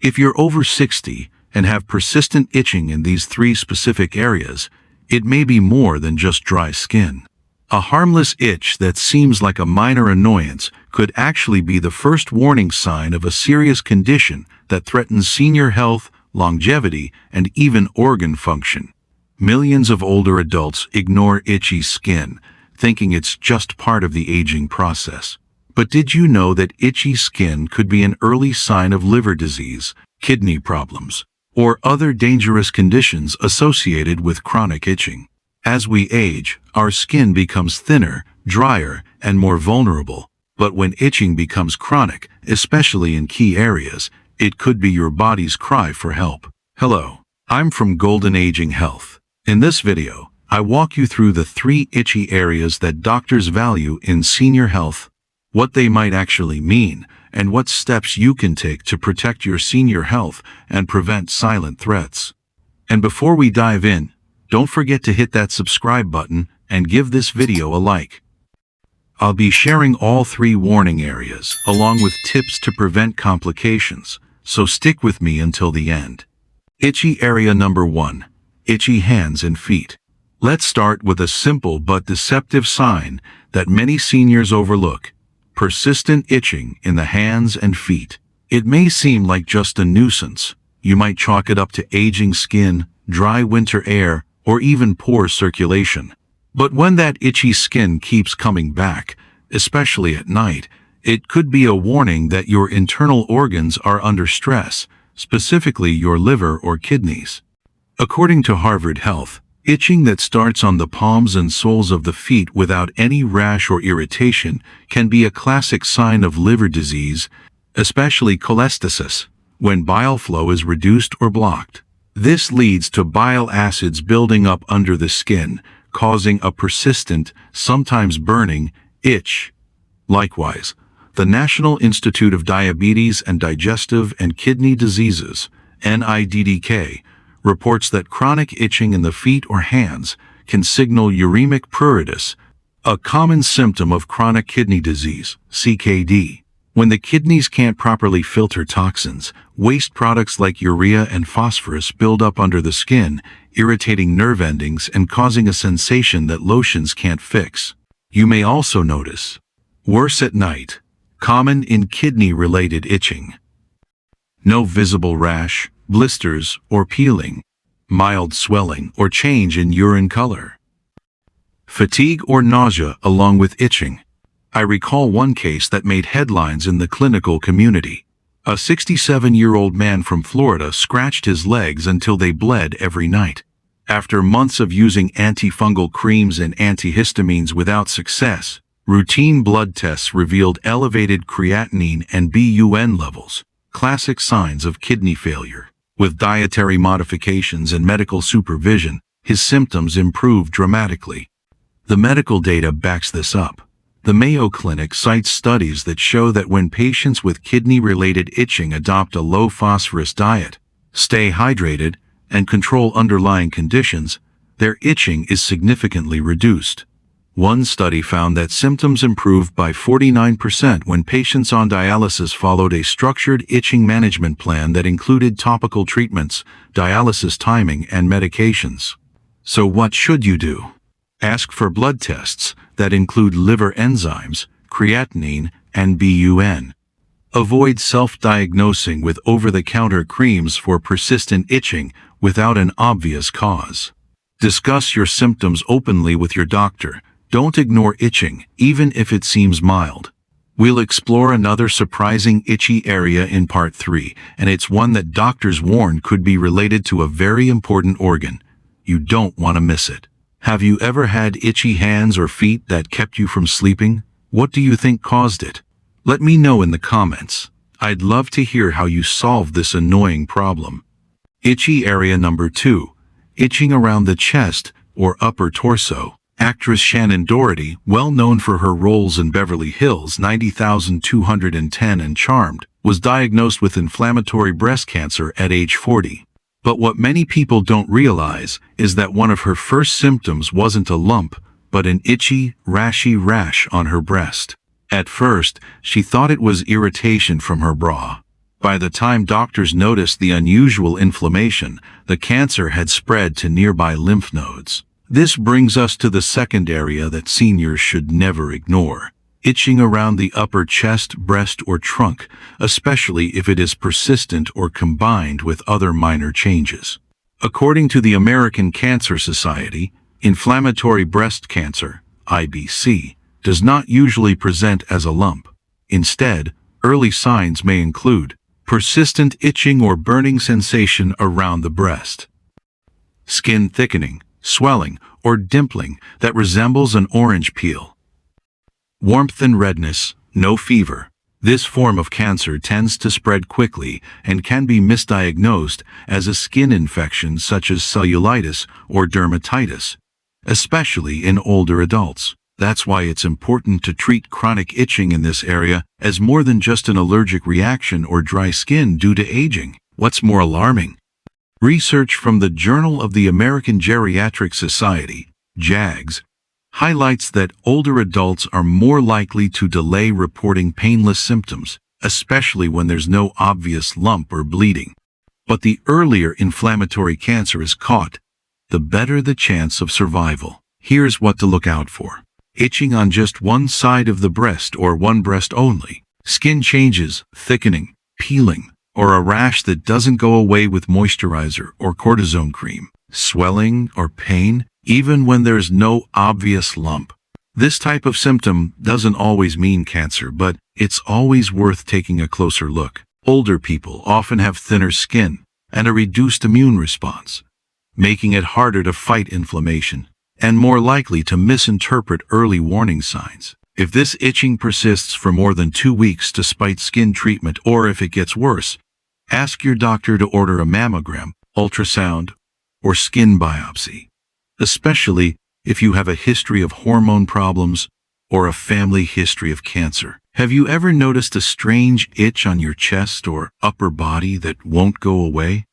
If you're over 60 and have persistent itching in these three specific areas, it may be more than just dry skin. A harmless itch that seems like a minor annoyance could actually be the first warning sign of a serious condition that threatens senior health, longevity, and even organ function. Millions of older adults ignore itchy skin, thinking it's just part of the aging process. But did you know that itchy skin could be an early sign of liver disease, kidney problems, or other dangerous conditions associated with chronic itching? As we age, our skin becomes thinner, drier, and more vulnerable. But when itching becomes chronic, especially in key areas, it could be your body's cry for help. Hello, I'm from Golden Aging Health. In this video, I walk you through the 3 itchy areas that doctors value in senior health, what they might actually mean, and what steps you can take to protect your senior health and prevent silent threats. And before we dive in, don't forget to hit that subscribe button and give this video a like. I'll be sharing all 3 warning areas, along with tips to prevent complications, so stick with me until the end. Itchy area number 1. Itchy hands and feet. Let's start with a simple but deceptive sign that many seniors overlook: persistent itching in the hands and feet. It may seem like just a nuisance. You might chalk it up to aging skin, dry winter air, or even poor circulation. But when that itchy skin keeps coming back, especially at night, it could be a warning that your internal organs are under stress, specifically your liver or kidneys. According to Harvard Health, itching that starts on the palms and soles of the feet without any rash or irritation can be a classic sign of liver disease, especially cholestasis, when bile flow is reduced or blocked. This leads to bile acids building up under the skin, causing a persistent, sometimes burning, itch. Likewise, the National Institute of Diabetes and Digestive and Kidney Diseases, NIDDK, reports that chronic itching in the feet or hands can signal uremic pruritus, a common symptom of chronic kidney disease, CKD. When the kidneys can't properly filter toxins, waste products like urea and phosphorus build up under the skin, irritating nerve endings and causing a sensation that lotions can't fix. You may also notice worse at night, common in kidney-related itching. No visible rash, blisters, or peeling, mild swelling or change in urine color. Fatigue or nausea along with itching. I recall one case that made headlines in the clinical community. A 67-year-old man from Florida scratched his legs until they bled every night. After months of using antifungal creams and antihistamines without success, routine blood tests revealed elevated creatinine and BUN levels, classic signs of kidney failure. With dietary modifications and medical supervision, his symptoms improved dramatically. The medical data backs this up. The Mayo Clinic cites studies that show that when patients with kidney-related itching adopt a low-phosphorus diet, stay hydrated, and control underlying conditions, their itching is significantly reduced. One study found that symptoms improved by 49% when patients on dialysis followed a structured itching management plan that included topical treatments, dialysis timing, and medications. So what should you do? Ask for blood tests that include liver enzymes, creatinine, and BUN. Avoid self-diagnosing with over-the-counter creams for persistent itching without an obvious cause. Discuss your symptoms openly with your doctor. Don't ignore itching, even if it seems mild. We'll explore another surprising itchy area in Part 3, and it's one that doctors warn could be related to a very important organ. You don't want to miss it. Have you ever had itchy hands or feet that kept you from sleeping? What do you think caused it? Let me know in the comments. I'd love to hear how you solved this annoying problem. Itchy area number 2. Itching around the chest or upper torso. Actress Shannon Doherty, well known for her roles in Beverly Hills 90210 and Charmed, was diagnosed with inflammatory breast cancer at age 40. But what many people don't realize is that one of her first symptoms wasn't a lump, but an itchy, rashy rash on her breast. At first, she thought it was irritation from her bra. By the time doctors noticed the unusual inflammation, the cancer had spread to nearby lymph nodes. This brings us to the second area that seniors should never ignore: itching around the upper chest, breast, or trunk, especially if it is persistent or combined with other minor changes. According to the American Cancer Society, inflammatory breast cancer, IBC, does not usually present as a lump. Instead, early signs may include persistent itching or burning sensation around the breast, skin thickening, swelling, or dimpling that resembles an orange peel, warmth and redness, no fever. This form of cancer tends to spread quickly and can be misdiagnosed as a skin infection such as cellulitis or dermatitis, especially in older adults. That's why it's important to treat chronic itching in this area as more than just an allergic reaction or dry skin due to aging. What's more alarming? Research from the Journal of the American Geriatric Society, JAGS, highlights that older adults are more likely to delay reporting painless symptoms, especially when there's no obvious lump or bleeding. But the earlier inflammatory cancer is caught, the better the chance of survival. Here's what to look out for: itching on just one side of the breast or one breast only, skin changes, thickening, peeling, or a rash that doesn't go away with moisturizer or cortisone cream, swelling or pain, even when there's no obvious lump. This type of symptom doesn't always mean cancer, but it's always worth taking a closer look. Older people often have thinner skin and a reduced immune response, making it harder to fight inflammation and more likely to misinterpret early warning signs. If this itching persists for more than 2 weeks despite skin treatment, or if it gets worse, ask your doctor to order a mammogram, ultrasound, or skin biopsy, especially if you have a history of hormone problems or a family history of cancer. Have you ever noticed a strange itch on your chest or upper body that won't go away?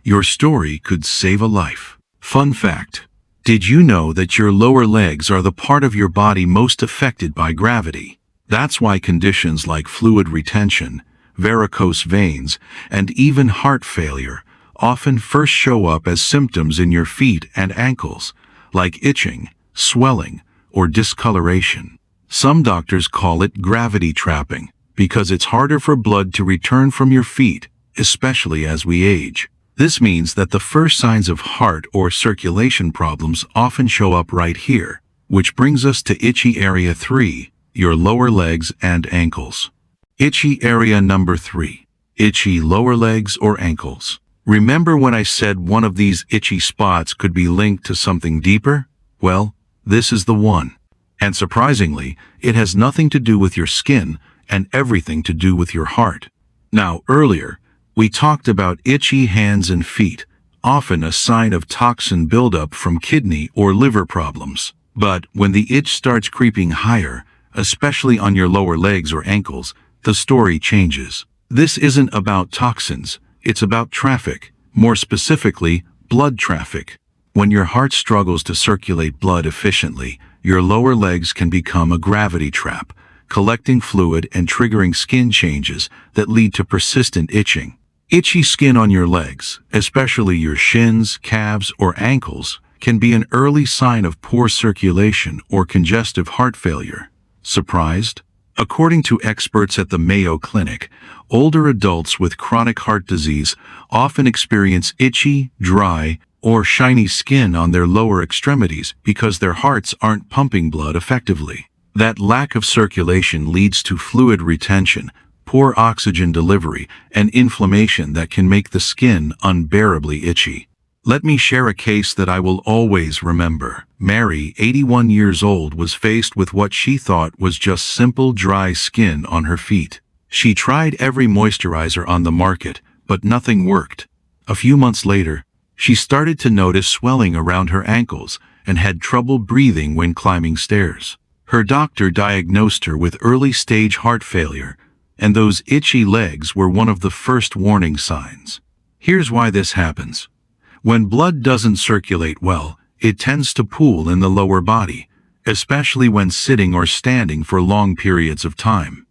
Your story could save a life. Fun fact: did you know that your lower legs are the part of your body most affected by gravity? That's why conditions like fluid retention, varicose veins, and even heart failure often first show up as symptoms in your feet and ankles, like itching, swelling, or discoloration. Some doctors call it gravity trapping because it's harder for blood to return from your feet, especially as we age. This means that the first signs of heart or circulation problems often show up right here, which brings us to itchy area 3, your lower legs and ankles. Itchy area number 3, itchy lower legs or ankles. Remember when I said one of these itchy spots could be linked to something deeper? Well, this is the one. And surprisingly, it has nothing to do with your skin and everything to do with your heart. Now, earlier, we talked about itchy hands and feet, often a sign of toxin buildup from kidney or liver problems. But when the itch starts creeping higher, especially on your lower legs or ankles, the story changes. This isn't about toxins, it's about traffic, more specifically, blood traffic. When your heart struggles to circulate blood efficiently, your lower legs can become a gravity trap, collecting fluid and triggering skin changes that lead to persistent itching. Itchy skin on your legs, especially your shins, calves, or ankles, can be an early sign of poor circulation or congestive heart failure. Surprised? According to experts at the Mayo Clinic, older adults with chronic heart disease often experience itchy, dry, or shiny skin on their lower extremities because their hearts aren't pumping blood effectively. That lack of circulation leads to fluid retention, poor oxygen delivery, and inflammation that can make the skin unbearably itchy. Let me share a case that I will always remember. Mary, 81 years old, was faced with what she thought was just simple dry skin on her feet. She tried every moisturizer on the market, but nothing worked. A few months later, she started to notice swelling around her ankles and had trouble breathing when climbing stairs. Her doctor diagnosed her with early-stage heart failure, and those itchy legs were one of the first warning signs. Here's why this happens. When blood doesn't circulate well, it tends to pool in the lower body, especially when sitting or standing for long periods of time.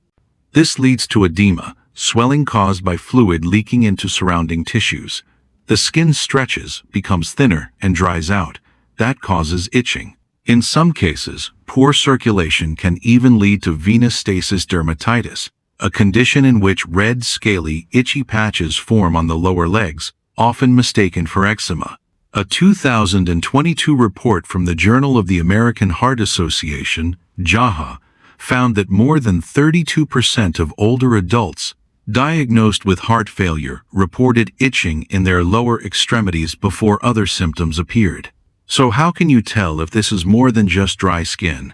This leads to edema, swelling caused by fluid leaking into surrounding tissues. The skin stretches, becomes thinner, and dries out. That causes itching. In some cases, poor circulation can even lead to venous stasis dermatitis, a condition in which red, scaly, itchy patches form on the lower legs, often mistaken for eczema. A 2022 report from the Journal of the American Heart Association, JAHA, found that more than 32% of older adults diagnosed with heart failure reported itching in their lower extremities before other symptoms appeared. So how can you tell if this is more than just dry skin?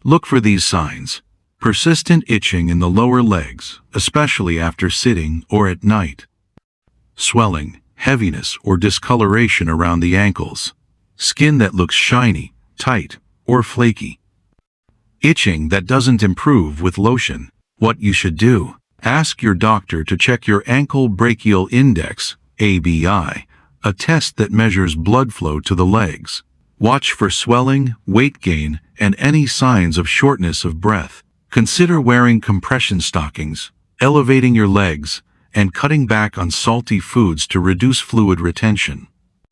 Look for these signs. Persistent itching in the lower legs, especially after sitting or at night. Swelling, heaviness or discoloration around the ankles. Skin that looks shiny, tight, or flaky. Itching that doesn't improve with lotion. What you should do: ask your doctor to check your ankle brachial index, ABI, a test that measures blood flow to the legs. Watch for swelling, weight gain, and any signs of shortness of breath. Consider wearing compression stockings, elevating your legs, and cutting back on salty foods to reduce fluid retention.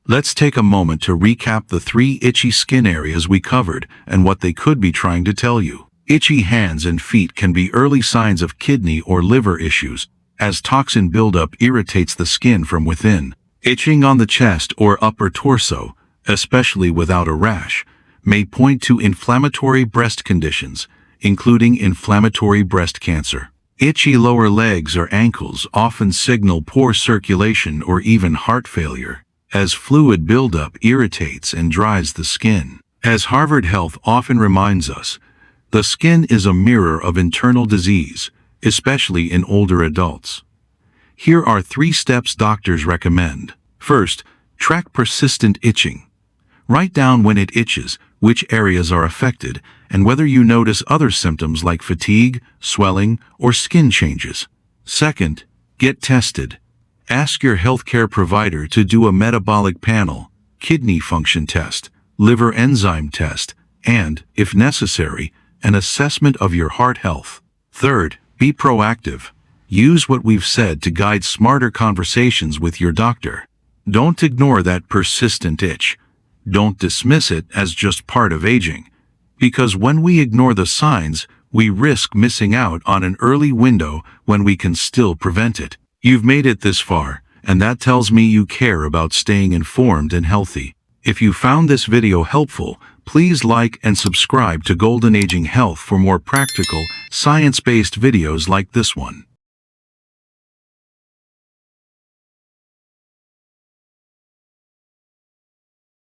Let's take a moment to recap the 3 itchy skin areas we covered and what they could be trying to tell you. Itchy hands and feet can be early signs of kidney or liver issues, as toxin buildup irritates the skin from within. Itching on the chest or upper torso, especially without a rash, may point to inflammatory breast conditions, including inflammatory breast cancer. Itchy lower legs or ankles often signal poor circulation or even heart failure, as fluid buildup irritates and dries the skin. As Harvard Health often reminds us, the skin is a mirror of internal disease, especially in older adults. Here are 3 steps doctors recommend. First, track persistent itching. Write down when it itches, which areas are affected, and whether you notice other symptoms like fatigue, swelling, or skin changes. Second, get tested. Ask your healthcare provider to do a metabolic panel, kidney function test, liver enzyme test, and, if necessary, an assessment of your heart health. Third, be proactive. Use what we've said to guide smarter conversations with your doctor. Don't ignore that persistent itch. Don't dismiss it as just part of aging. Because when we ignore the signs, we risk missing out on an early window when we can still prevent it. You've made it this far, and that tells me you care about staying informed and healthy. If you found this video helpful, please like and subscribe to Golden Aging Health for more practical, science-based videos like this one.